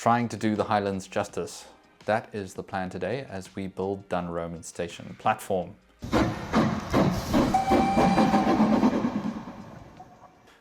trying to do the Highlands justice. That is the plan today as we build Remote Station platform.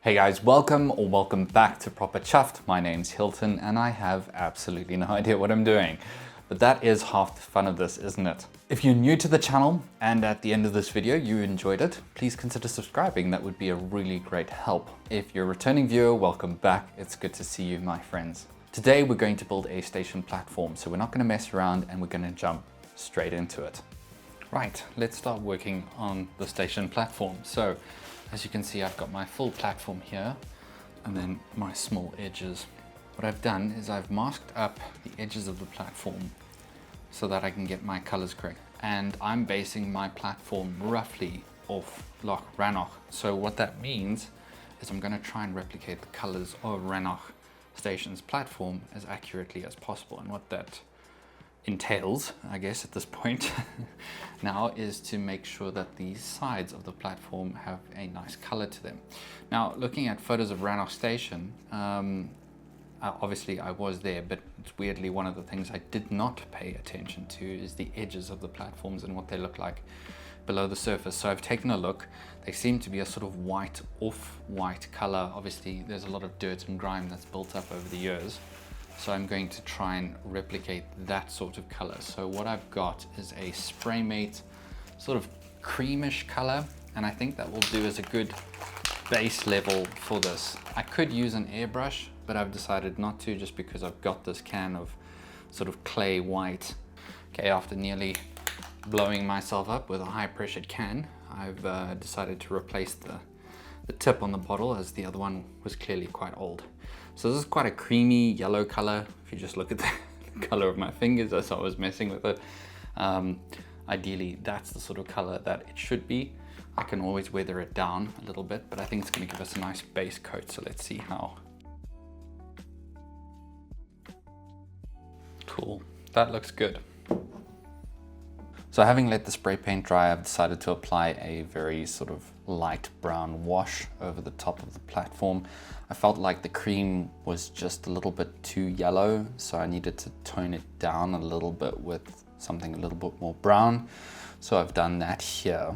Hey guys, welcome back to Proper Chuffed. My name's Hilton and I have absolutely no idea what I'm doing. But that is half the fun of this, isn't it? If you're new to the channel and at the end of this video you enjoyed it, please consider subscribing. That would be a really great help. If you're a returning viewer, welcome back. It's good to see you, my friends. Today we're going to build a station platform, so we're not going to mess around and we're going to jump straight into it. Right, let's start working on the station platform. So as you can see, I've got my full platform here and then my small edges. What I've done is I've masked up the edges of the platform so that I can get my colors correct. And I'm basing my platform roughly off Loch Rannoch. So what that means is I'm going to try and replicate the colors of Rannoch Station's platform as accurately as possible. And what that entails, I guess at this point now, is to make sure that the sides of the platform have a nice color to them. Now, looking at photos of Rannoch Station, obviously I was there, but it's weirdly one of the things I did not pay attention to is the edges of the platforms and what they look like below the surface. So I've taken a look. They seem to be a sort of white, off-white color. Obviously there's a lot of dirt and grime that's built up over the years. So I'm going to try and replicate that sort of color. So what I've got is a spray mate sort of creamish color, and I think that will do as a good base level for this. I could use an airbrush, but I've decided not to, just because I've got this can of sort of clay white. Okay, after nearly blowing myself up with a high pressured can, I've decided to replace the tip on the bottle, as the other one was clearly quite old. So this is quite a creamy yellow color. If you just look at the color of my fingers as I was messing with it. Ideally, that's the sort of color that it should be. I can always weather it down a little bit, but I think it's going to give us a nice base coat. So let's see how. Cool, that looks good. So having let the spray paint dry, I've decided to apply a very sort of light brown wash over the top of the platform. I felt like the cream was just a little bit too yellow, so I needed to tone it down a little bit with something a little bit more brown. So I've done that here.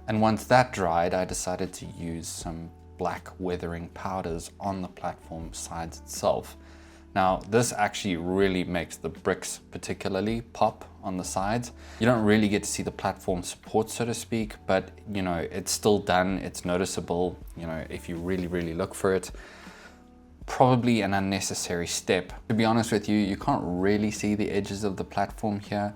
And once that dried, I decided to use some black weathering powders on the platform sides itself. Now, this actually really makes the bricks particularly pop on the sides. You don't really get to see the platform support, so to speak, but you know, it's still done, it's noticeable, you know, if you really look for it. Probably an unnecessary step. To be honest with you, you can't really see the edges of the platform here,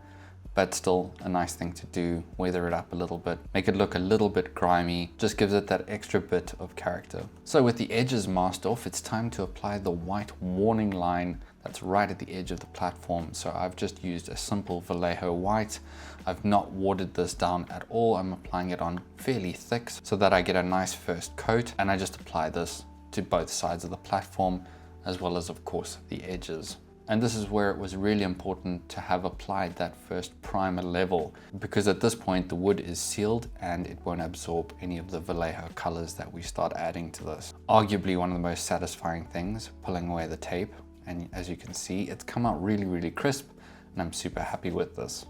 but still a nice thing to do. Weather it up a little bit, make it look a little bit grimy, just gives it that extra bit of character. So with the edges masked off, it's time to apply the white warning line that's right at the edge of the platform. So I've just used a simple Vallejo white. I've not watered this down at all. I'm applying it on fairly thick so that I get a nice first coat, and I just apply this to both sides of the platform, as well as of course the edges. And this is where it was really important to have applied that first primer level, because at this point the wood is sealed and it won't absorb any of the Vallejo colors that we start adding to this. Arguably one of the most satisfying things, pulling away the tape, and as you can see, it's come out really crisp, and I'm super happy with this.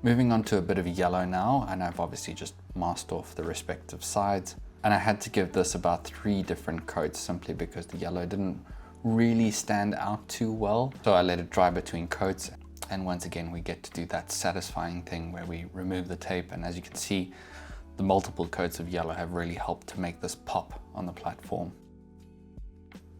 Moving on to a bit of yellow now, and I've obviously just masked off the respective sides, and I had to give this about 3 different coats simply because the yellow didn't really stand out too well. So I let it dry between coats, and once again we get to do that satisfying thing where we remove the tape, and as you can see, the multiple coats of yellow have really helped to make this pop on the platform.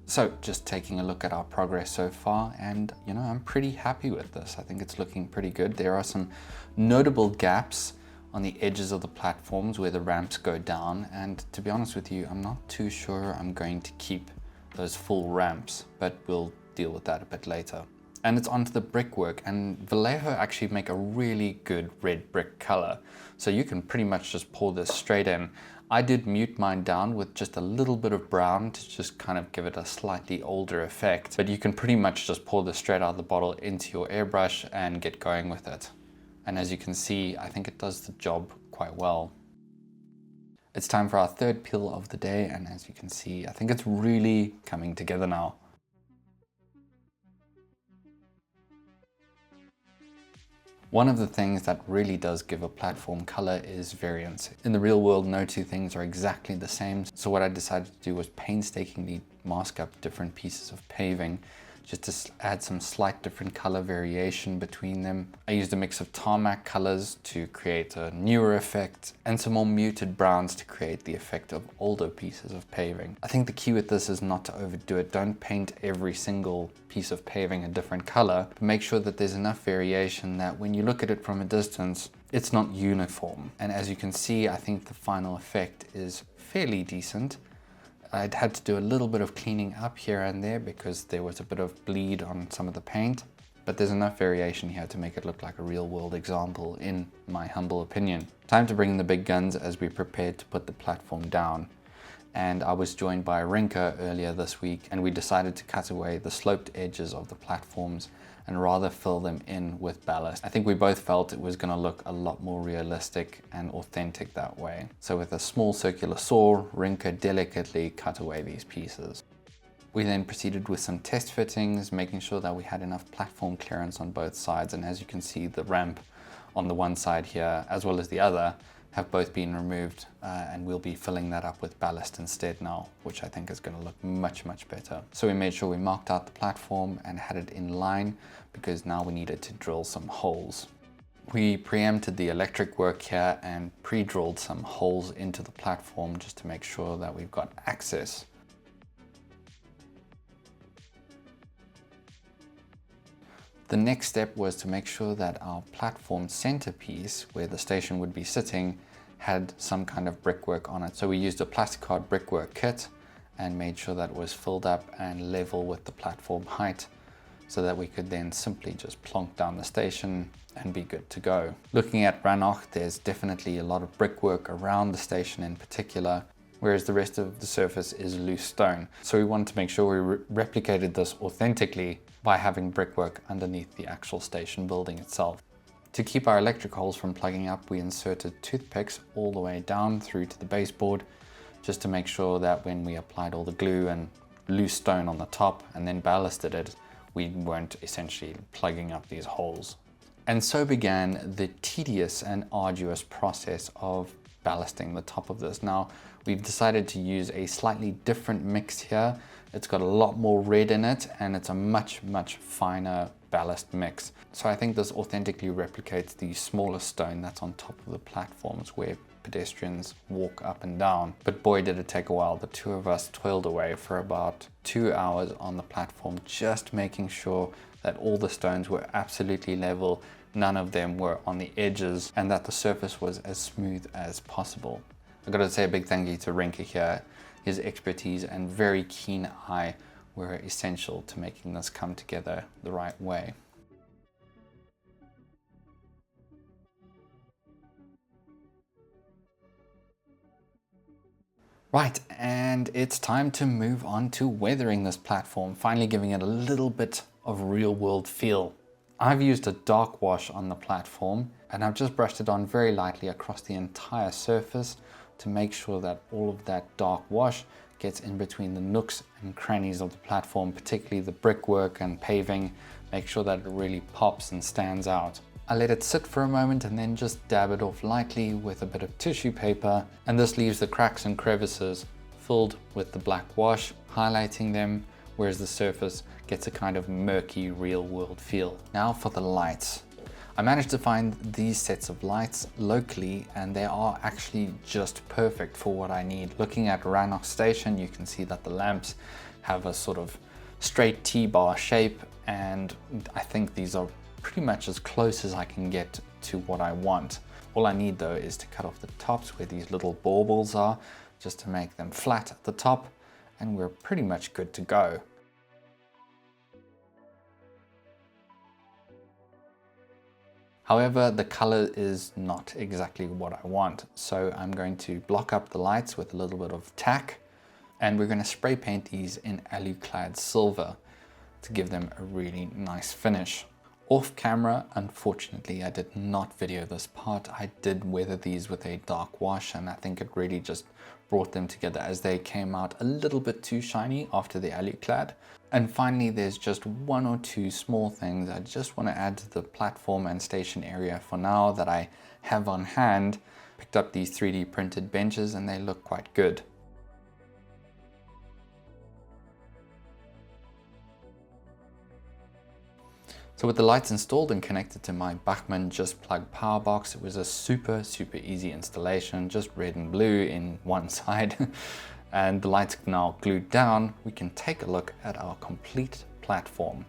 So just taking a look at our progress so far, and you know, I'm pretty happy with this. I think it's looking pretty good. There are some notable gaps on the edges of the platforms where the ramps go down, and to be honest with you, I'm not too sure I'm going to keep those full ramps, but we'll deal with that a bit later. And it's onto the brickwork, and Vallejo actually make a really good red brick color. So you can pretty much just pour this straight in. I did mute mine down with just a little bit of brown to just kind of give it a slightly older effect, but you can pretty much just pour this straight out of the bottle into your airbrush and get going with it. And as you can see, I think it does the job quite well. It's time for our third peel of the day, and as you can see, I think it's really coming together now. One of the things that really does give a platform color is variance. In the real world, no two things are exactly the same. So what I decided to do was painstakingly mask up different pieces of paving just to add some slight different color variation between them. I used a mix of tarmac colors to create a newer effect and some more muted browns to create the effect of older pieces of paving. I think the key with this is not to overdo it. Don't paint every single piece of paving a different color, but make sure that there's enough variation that when you look at it from a distance, it's not uniform. And as you can see, I think the final effect is fairly decent. I'd had to do a little bit of cleaning up here and there because there was a bit of bleed on some of the paint, but there's enough variation here to make it look like a real world example in my humble opinion. Time to bring in the big guns as we prepared to put the platform down. And I was joined by Rinka earlier this week, and we decided to cut away the sloped edges of the platforms and rather fill them in with ballast. I think we both felt it was going to look a lot more realistic and authentic that way. So with a small circular saw, Rinka delicately cut away these pieces. We then proceeded with some test fittings, making sure that we had enough platform clearance on both sides. And as you can see, the ramp on the one side here, as well as the other, have both been removed, and we'll be filling that up with ballast instead now, which I think is going to look much, much better. So we made sure we marked out the platform and had it in line because now we needed to drill some holes. We preempted the electric work here and pre-drilled some holes into the platform just to make sure that we've got access. The next step was to make sure that our platform centerpiece, where the station would be sitting, had some kind of brickwork on it. So we used a plasticard brickwork kit and made sure that it was filled up and level with the platform height so that we could then simply just plonk down the station and be good to go. Looking at Rannoch, there's definitely a lot of brickwork around the station in particular, whereas the rest of the surface is loose stone. So we wanted to make sure we replicated this authentically by having brickwork underneath the actual station building itself. To keep our electric holes from plugging up, we inserted toothpicks all the way down through to the baseboard, just to make sure that when we applied all the glue and loose stone on the top and then ballasted it, we weren't essentially plugging up these holes. And so began the tedious and arduous process of ballasting the top of this. Now, we've decided to use a slightly different mix here. It's got a lot more red in it and it's a much, much finer ballast mix. So I think this authentically replicates the smaller stone that's on top of the platforms where pedestrians walk up and down. But boy, did it take a while. The two of us toiled away for about 2 hours on the platform, just making sure that all the stones were absolutely level, none of them were on the edges, and that the surface was as smooth as possible. I've got to say a big thank you to Rinka here. His expertise and very keen eye were essential to making this come together the right way. Right, and it's time to move on to weathering this platform, finally giving it a little bit of real world feel. I've used a dark wash on the platform and I've just brushed it on very lightly across the entire surface to make sure that all of that dark wash gets in between the nooks and crannies of the platform, particularly the brickwork and paving. Make sure that it really pops and stands out. I let it sit for a moment and then just dab it off lightly with a bit of tissue paper, and this leaves the cracks and crevices filled with the black wash, highlighting them, whereas the surface gets a kind of murky real world feel. Now for the lights. I managed to find these sets of lights locally and they are actually just perfect for what I need. Looking at Rannoch Station, you can see that the lamps have a sort of straight T-bar shape, and I think these are pretty much as close as I can get to what I want. All I need though is to cut off the tops where these little baubles are, just to make them flat at the top, and we're pretty much good to go. However, the color is not exactly what I want, so I'm going to block up the lights with a little bit of tack, and we're going to spray paint these in alu-clad silver to give them a really nice finish. Off camera, unfortunately, I did not video this part. I did weather these with a dark wash, and I think it really just brought them together as they came out a little bit too shiny after the aluclad. And finally, there's just one or two small things I just want to add to the platform and station area for now that I have on hand. Picked up these 3D printed benches and they look quite good. So with the lights installed and connected to my Bachmann Just Plug power box, it was a super easy installation, just red and blue in one side. And the lights now glued down, we can take a look at our complete platform.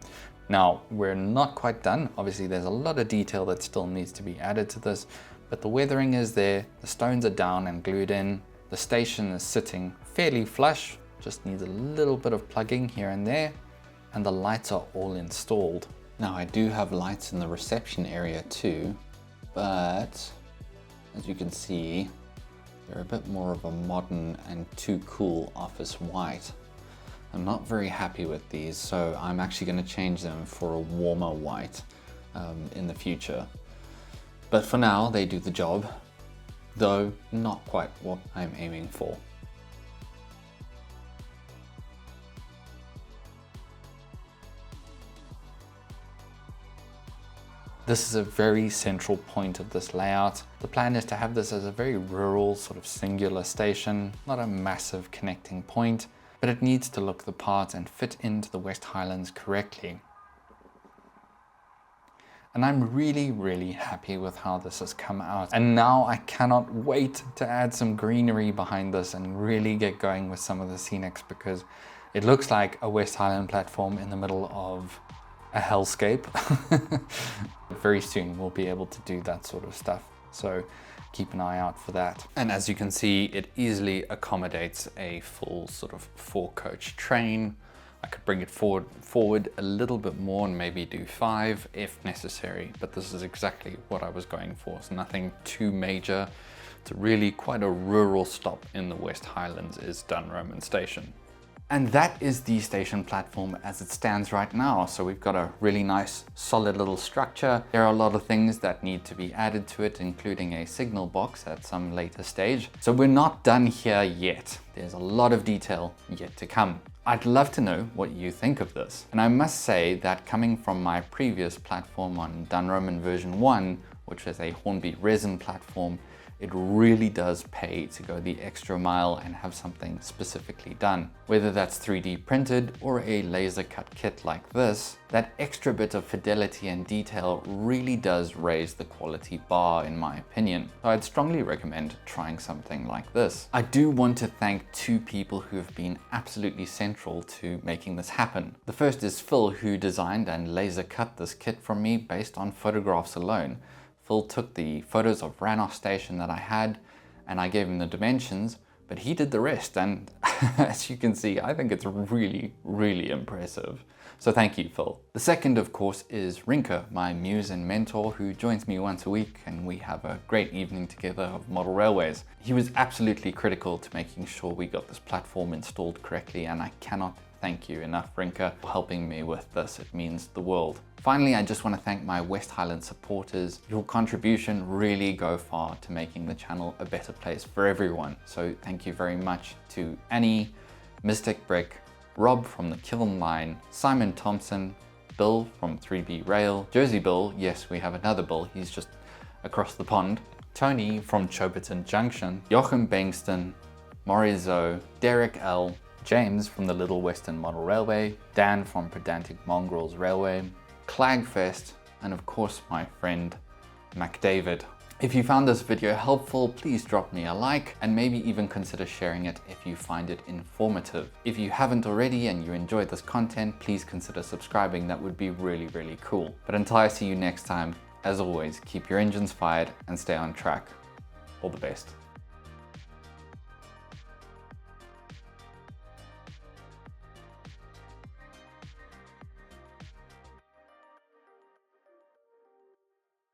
Now, we're not quite done. Obviously, there's a lot of detail that still needs to be added to this, but the weathering is there, the stones are down and glued in, the station is sitting fairly flush, just needs a little bit of plugging here and there, and the lights are all installed. Now I do have lights in the reception area too, but as you can see, they're a bit more of a modern and too cool office white. I'm not very happy with these, so I'm actually going to change them for a warmer white in the future. But for now, they do the job, though not quite what I'm aiming for. This is a very central point of this layout. The plan is to have this as a very rural, sort of singular station, not a massive connecting point, but it needs to look the part and fit into the West Highlands correctly. And I'm really happy with how this has come out. And now I cannot wait to add some greenery behind this and really get going with some of the scenics, because it looks like a West Highland platform in the middle of a hellscape. Very soon we'll be able to do that sort of stuff, so keep an eye out for that. And as you can see, it easily accommodates a full sort of 4-coach train. I could bring it forward a little bit more and maybe do 5 if necessary, but this is exactly what I was going for. So nothing too major. It's really quite a rural stop in the West Highlands is Dunroman Station. And that is the station platform as it stands right now. So we've got a really nice solid little structure. There are a lot of things that need to be added to it, including a signal box at some later stage. So we're not done here yet. There's a lot of detail yet to come. I'd love to know what you think of this. And I must say that coming from my previous platform on Dunroman version 1, which is a Hornby resin platform, it really does pay to go the extra mile and have something specifically done. Whether that's 3D printed or a laser cut kit like this, that extra bit of fidelity and detail really does raise the quality bar in my opinion. So I'd strongly recommend trying something like this. I do want to thank 2 people who have been absolutely central to making this happen. The first is Phil, who designed and laser cut this kit from me based on photographs alone. Phil took the photos of Rannoch Station that I had and I gave him the dimensions, but he did the rest, and as you can see, I think it's really impressive. So thank you, Phil. The second, of course, is Rinke, my muse and mentor, who joins me once a week and we have a great evening together of model railways. He was absolutely critical to making sure we got this platform installed correctly, and I cannot thank you enough, Rinke, for helping me with this. It means the world. Finally, I just want to thank my West Highland supporters. Your contribution really go far to making the channel a better place for everyone. So thank you very much to Annie, Mystic Brick, Rob from the Kiln Line, Simon Thompson, Bill from 3B Rail, Jersey Bill, yes, we have another Bill, he's just across the pond, Tony from Choperton Junction, Joachim Bengston, Morizo, Derek L, James from the Little Western Model Railway, Dan from Pedantic Mongrels Railway, Clagfest, and of course my friend MacDavid. If you found this video helpful, please drop me a like and maybe even consider sharing it if you find it informative. If you haven't already and you enjoyed this content, please consider subscribing. That would be really cool. But until I see you next time, as always, keep your engines fired and stay on track. All the best.